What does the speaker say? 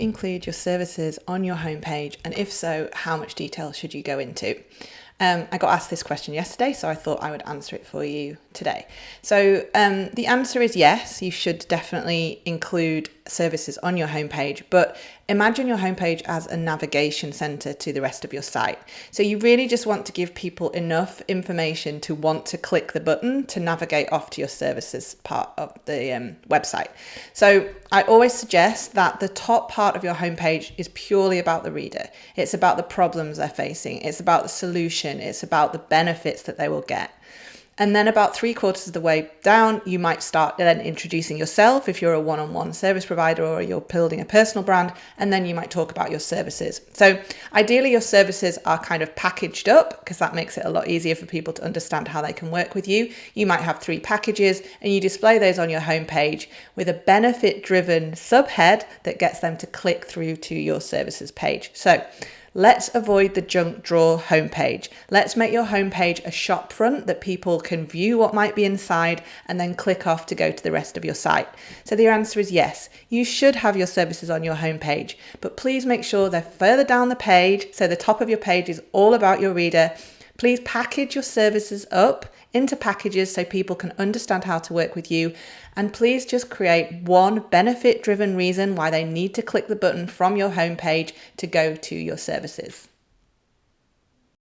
include your services on your homepage? And if so, how much detail should you go into? I got asked this question yesterday, so I thought I would answer it for you today. So the answer is yes, you should definitely include services on your homepage, but imagine your homepage as a navigation center to the rest of your site. So you really just want to give people enough information to want to click the button to navigate off to your services part of the website. So I always suggest that the top part of your homepage is purely about the reader. It's about the problems they're facing. It's about the solution. It's about the benefits that they will get. And then about 3/4 of the way down, you might start then introducing yourself if you're a one-on-one service provider or you're building a personal brand, and then you might talk about your services. So ideally your services are kind of packaged up because that makes it a lot easier for people to understand how they can work with you. You might have 3 packages and you display those on your homepage with a benefit-driven subhead that gets them to click through to your services page. So let's avoid the junk drawer homepage. Let's make your homepage a shop front that people can view what might be inside and then click off to go to the rest of your site. So the answer is yes, you should have your services on your homepage, but please make sure they're further down the page. So the top of your page is all about your reader. Please package your services up into packages so people can understand how to work with you. And please just create one benefit-driven reason why they need to click the button from your homepage to go to your services.